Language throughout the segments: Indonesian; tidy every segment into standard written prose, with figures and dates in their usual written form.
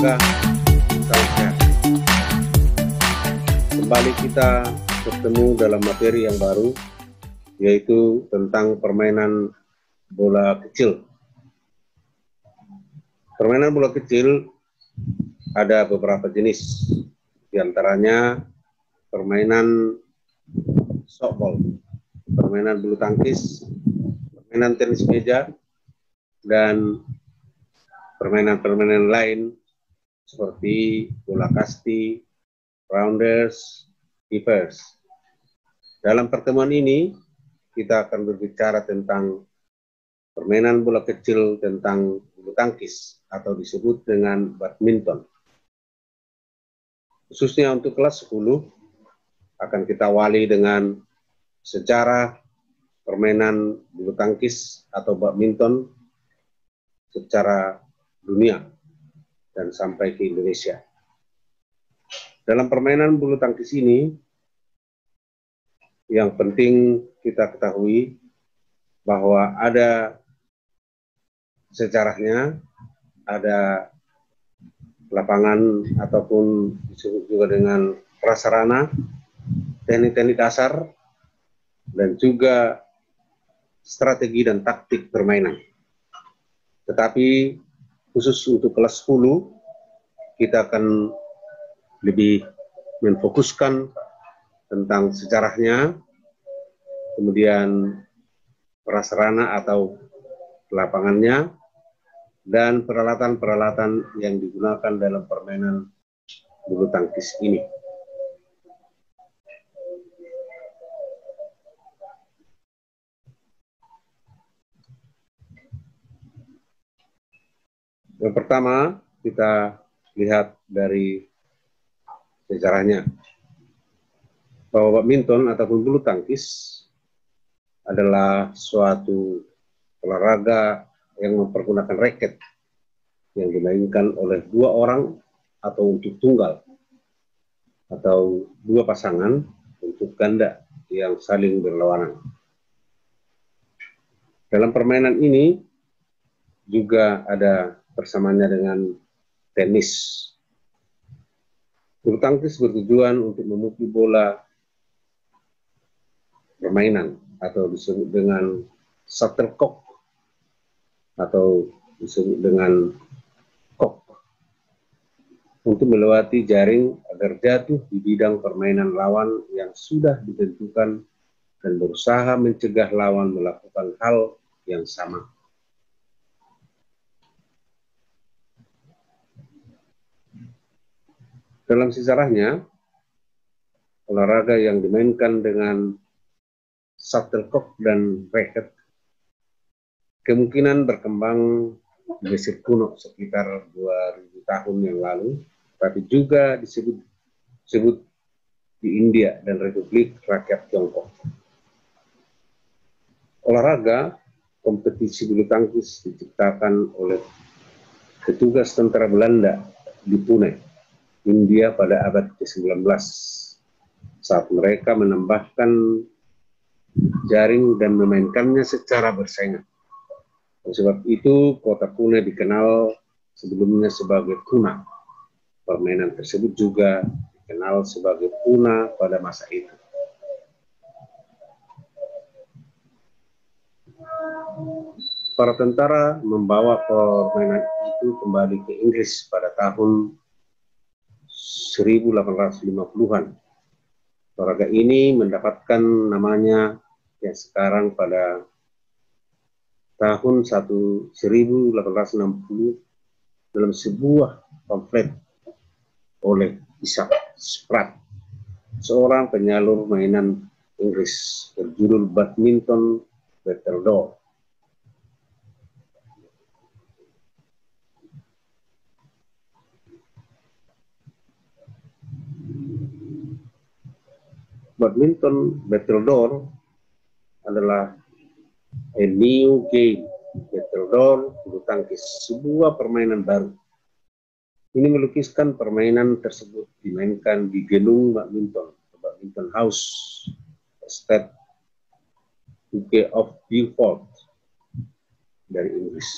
olahraga, salam sehat. Kembali kita bertemu dalam materi yang baru, yaitu tentang permainan bola kecil. Permainan bola kecil ada beberapa jenis, di antaranya permainan softball, permainan bulu tangkis, permainan tenis meja, dan permainan-permainan lain seperti bola kasti, rounders, keepers. Dalam pertemuan ini, kita akan berbicara tentang permainan bola kecil tentang bulu tangkis atau disebut dengan badminton. Khususnya untuk kelas 10, akan kita awali dengan sejarah permainan bulu tangkis atau badminton secara dunia dan sampai ke Indonesia. Dalam permainan bulu tangkis ini, yang penting kita ketahui bahwa ada sejarahnya, ada lapangan ataupun disebut juga dengan prasarana, teknik-teknik dasar, dan juga strategi dan taktik permainan. Tetapi khusus untuk kelas 10, kita akan lebih memfokuskan tentang sejarahnya, kemudian prasarana atau lapangannya, dan peralatan-peralatan yang digunakan dalam permainan bulu tangkis ini. Yang pertama, kita lihat dari sejarahnya, bahwa badminton ataupun bulu tangkis adalah suatu olahraga yang mempergunakan raket yang dimainkan oleh dua orang atau untuk tunggal, atau dua pasangan untuk ganda yang saling berlawanan. Dalam permainan ini juga ada persamaannya dengan tenis. Bulu tangkis bertujuan untuk memukul bola permainan atau disebut dengan shuttlecock atau disebut dengan kok, untuk melewati jaring agar jatuh di bidang permainan lawan yang sudah ditentukan dan berusaha mencegah lawan melakukan hal yang sama. Dalam sejarahnya, olahraga yang dimainkan dengan shuttlecock dan racket kemungkinan berkembang di Mesir kuno sekitar 2000 tahun yang lalu, tapi juga disebut di India dan Republik Rakyat Tiongkok. Olahraga kompetisi bulu tangkis diciptakan oleh petugas tentara Belanda di Pune, India pada abad ke-19, saat mereka menambahkan jaring dan memainkannya secara bersaingan. Oleh sebab itu, kota Pune dikenal sebelumnya sebagai Puna. Permainan tersebut juga dikenal sebagai Puna pada masa itu. Para tentara membawa permainan itu kembali ke Inggris pada tahun 1850-an. Olahraga ini mendapatkan namanya yang sekarang pada tahun 1860 dalam sebuah pamflet oleh Isaac Spratt, seorang penyalur mainan Inggris, berjudul Badminton Battledore. Badminton Battledore adalah a new game. Battledore bulu tangkis, sebuah permainan baru. Ini melukiskan permainan tersebut dimainkan di gedung badminton, Badminton House, Estate UK of Beaufort dari Inggris.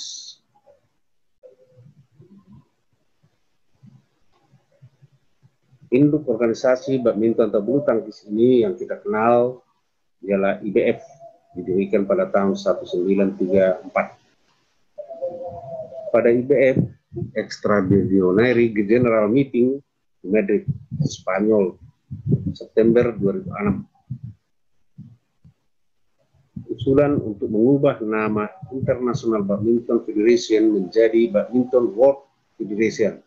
Induk organisasi badminton atau bulu tangkis ini yang kita kenal ialah IBF, didirikan pada tahun 1934. Pada IBF, Extraordinary General Meeting di Madrid, Spanyol, September 2006. Usulan untuk mengubah nama International Badminton Federation menjadi Badminton World Federation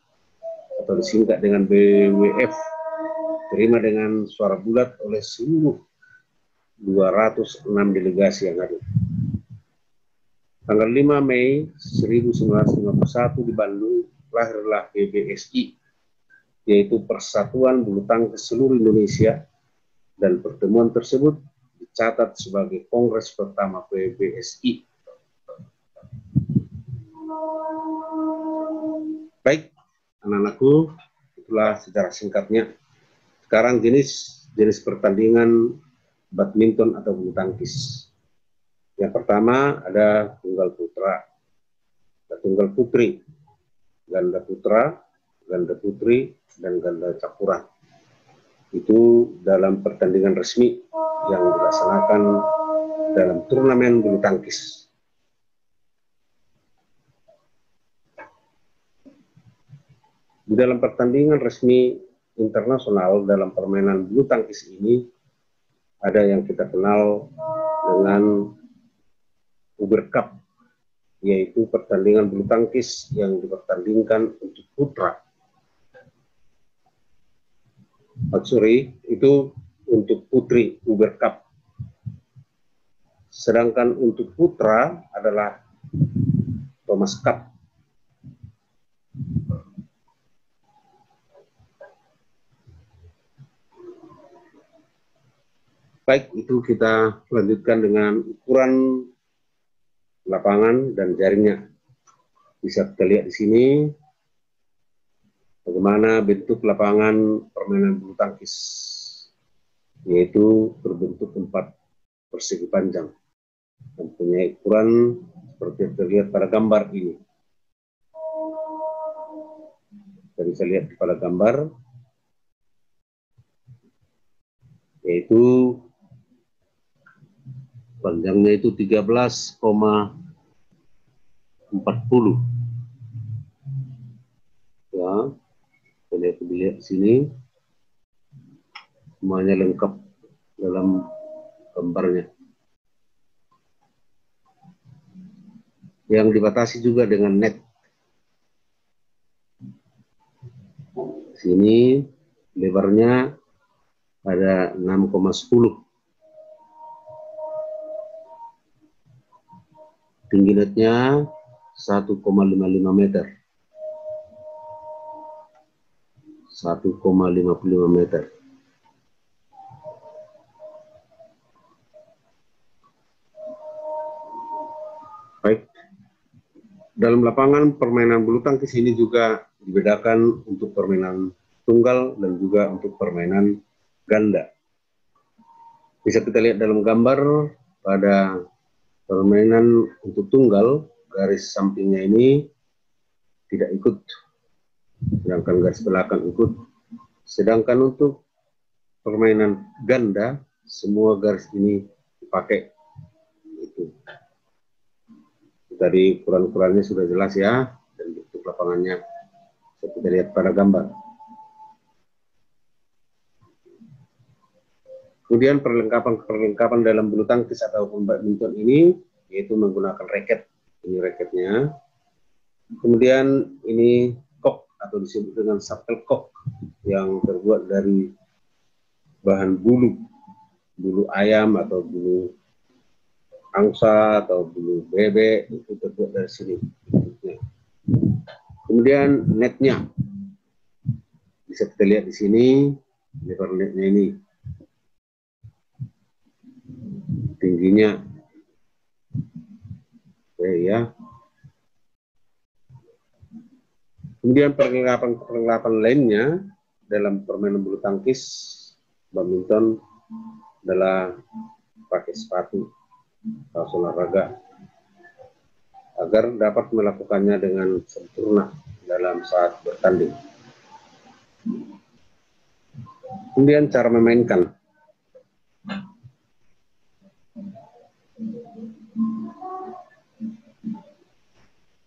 atau disingkat dengan BWF, terima dengan suara bulat oleh seluruh 206 delegasi yang hadir. Tanggal 5 Mei 1951 di Bandung lahirlah PBSI, yaitu Persatuan Bulu Tangkis Seluruh Indonesia, dan pertemuan tersebut dicatat sebagai kongres pertama PBSI. Baik, anak-anakku, itulah secara singkatnya. Sekarang jenis pertandingan badminton atau bulu tangkis. Yang pertama ada tunggal putra, ada tunggal putri, ganda putra, ganda putri, dan ganda campuran. Itu dalam pertandingan resmi yang dilaksanakan dalam turnamen bulu tangkis. Di dalam pertandingan resmi internasional dalam permainan bulu tangkis ini ada yang kita kenal dengan Uber Cup, yaitu pertandingan bulu tangkis yang dipertandingkan untuk putra. Itu untuk putri, Uber Cup. Sedangkan untuk putra adalah Thomas Cup. Baik, itu kita lanjutkan dengan ukuran lapangan dan jaringnya. Bisa kita lihat di sini bagaimana bentuk lapangan permainan bulu tangkis, yaitu berbentuk 4 persegi panjang, mempunyai ukuran seperti yang terlihat pada gambar ini. Kita bisa lihat pada gambar, yaitu panjangnya itu 13,40. Ya, kita lihat di sini, semuanya lengkap dalam gambarnya. Yang dibatasi juga dengan net. Sini lebarnya ada 6,10. Tinggi netnya 1,55 meter. 1,55 meter. Baik. Dalam lapangan permainan bulu tangkis ini juga dibedakan untuk permainan tunggal dan juga untuk permainan ganda. Bisa kita lihat dalam gambar pada permainan untuk tunggal, garis sampingnya ini tidak ikut, sedangkan garis belakang ikut. Sedangkan untuk permainan ganda, semua garis ini dipakai. Itu. Tadi ukuran-ukurannya sudah jelas ya, dan bentuk lapangannya bisa kita lihat pada gambar. Kemudian perlengkapan dalam bulu tangkis ataupun badminton ini, yaitu menggunakan raket. Ini raketnya. Kemudian ini kok atau disebut dengan shuttlecock yang terbuat dari bahan bulu ayam atau bulu angsa atau bulu bebek, itu terbuat dari sini. Kemudian netnya bisa kita lihat di sini, lebar netnya ini. Tingginya, oke ya. Kemudian perlengkapan lainnya dalam permainan bulu tangkis, badminton adalah pakai sepatu, kaos olahraga, agar dapat melakukannya dengan sempurna dalam saat bertanding. Kemudian cara memainkan.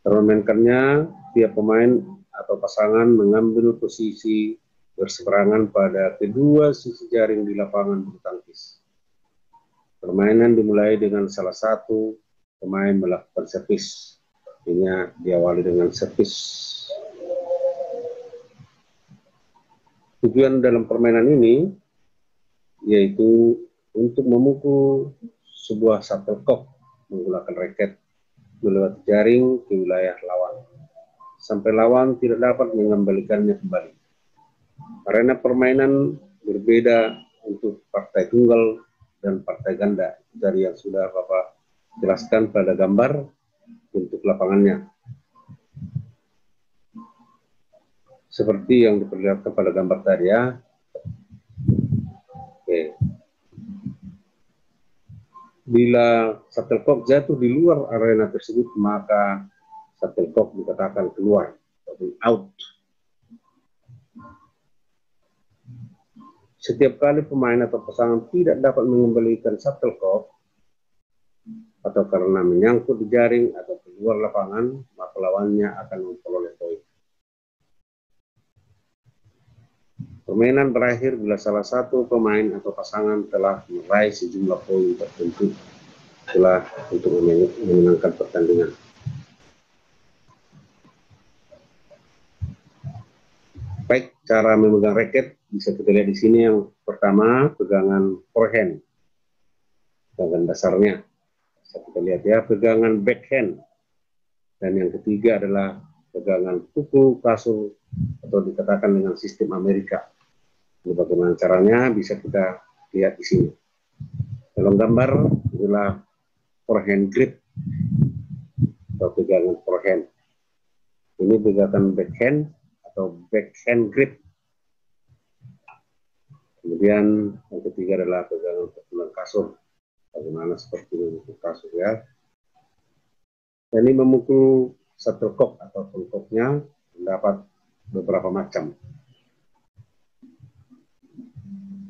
Cara memainkannya, tiap pemain atau pasangan mengambil posisi berseberangan pada kedua sisi jaring di lapangan bulu tangkis. Permainan dimulai dengan salah satu pemain melakukan servis. Artinya diawali dengan servis. Tujuan dalam permainan ini yaitu untuk memukul sebuah shuttlecock menggunakan raket melewati jaring ke wilayah lawan sampai lawan tidak dapat mengembalikannya kembali. Arena permainan berbeda untuk partai tunggal dan partai ganda dari yang sudah Bapak jelaskan pada gambar bentuk lapangannya. Seperti yang diperlihatkan pada gambar tadi ya. Oke. Bila shuttlecock jatuh di luar arena tersebut, maka shuttlecock dikatakan keluar atau out. Setiap kali pemain atau pasangan tidak dapat mengembalikan shuttlecock atau karena menyangkut di jaring atau keluar lapangan, maka lawannya akan memperoleh poin. Permainan berakhir bila salah satu pemain atau pasangan telah meraih sejumlah poin tertentu setelah untuk memenangkan pertandingan. Baik, cara memegang raket bisa kita lihat di sini. Yang pertama, pegangan forehand, pegangan dasarnya. Bisa kita lihat ya, pegangan backhand. Dan yang ketiga adalah pegangan pukul kasur atau dikatakan dengan sistem Amerika. Ini bagaimana caranya bisa kita lihat di sini. Dalam gambar adalah forehand grip atau pegangan forehand. Ini pegangan backhand atau backhand grip. Kemudian yang ketiga adalah pegangan pukulan kasur. Bagaimana seperti memukul kasur ya. Dan ini memukul shuttlecock atau shuttlecocknya mendapat beberapa macam.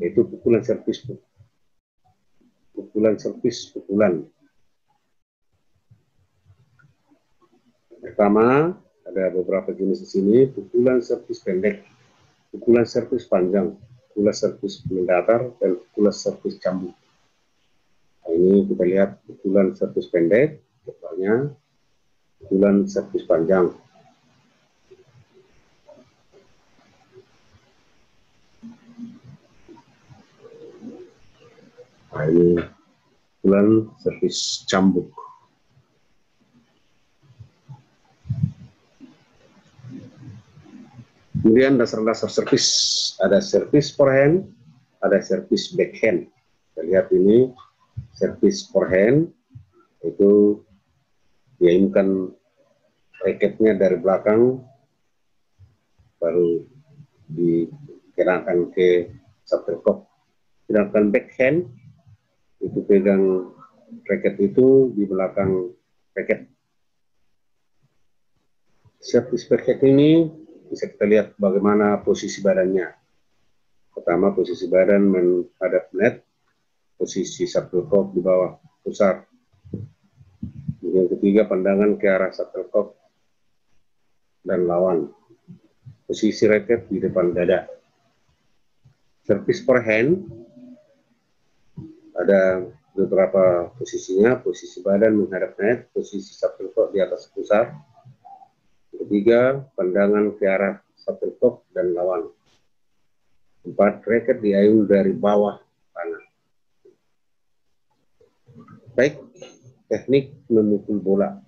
Yaitu pukulan servis, pukulan. Pertama, ada beberapa jenis di sini, pukulan servis pendek, pukulan servis panjang, pukulan servis mendatar, dan pukulan servis cambuk. Nah, ini kita lihat pukulan servis pendek, contohnya pukulan servis panjang. Nah, ini pukulan servis cambuk. Kemudian dasar-dasar servis, ada servis forehand, ada servis backhand. Kita lihat ini servis forehand, itu diaimkan raketnya dari belakang, baru digerakkan ke shuttlecock. Sedangkan backhand, itu pegang raket itu di belakang raket. Servis backhand ini bisa kita lihat bagaimana posisi badannya. Pertama, posisi badan menghadap net, posisi shuttlecock di bawah pusar. Yang ketiga, pandangan ke arah shuttlecock dan lawan. Posisi raket di depan dada. Servis forehand ada beberapa posisinya, posisi badan menghadap net, posisi shuttlecock di atas pusar. Ketiga, pandangan ke arah shuttlecock dan lawan. 4, raket diayun dari bawah tanah. Baik, teknik memukul bola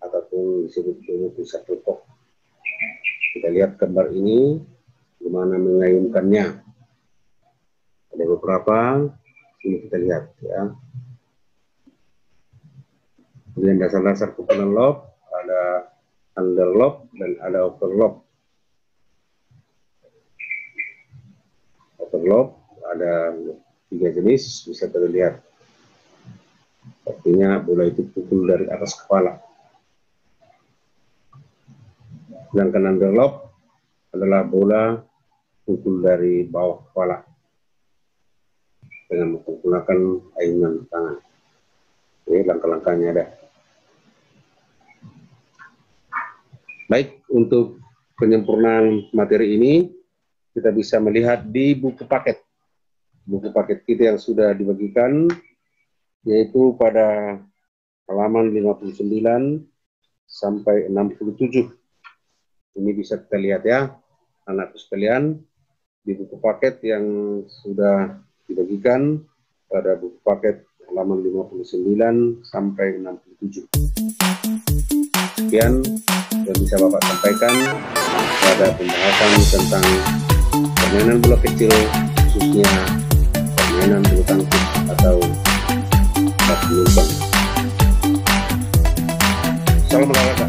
ataupun disebut memukul shuttlecock. Kita lihat gambar ini, bagaimana mengayunkannya. Ada beberapa, ini kita lihat ya. Kemudian dasar-dasar pukulan lob, ada under lob dan ada over lob. Over lob ada 3 jenis, bisa terlihat. Artinya bola itu pukul dari atas kepala. Sedangkan under lob adalah bola pukul dari bawah kepala. dengan menggunakan ayunan tangan. Oke, langkah-langkahnya ada. Baik, untuk penyempurnaan materi ini kita bisa melihat di buku paket. Buku paket kita yang sudah dibagikan, yaitu pada halaman 59 sampai 67. Ini bisa kita lihat ya, anak sekalian, di buku paket yang sudah dibagikan pada buku paket halaman 59 sampai 67. Sekian yang bisa Bapak sampaikan pada pembahasan tentang permainan bola kecil, khususnya permainan bulu tangkis atau badminton. Salam olahraga.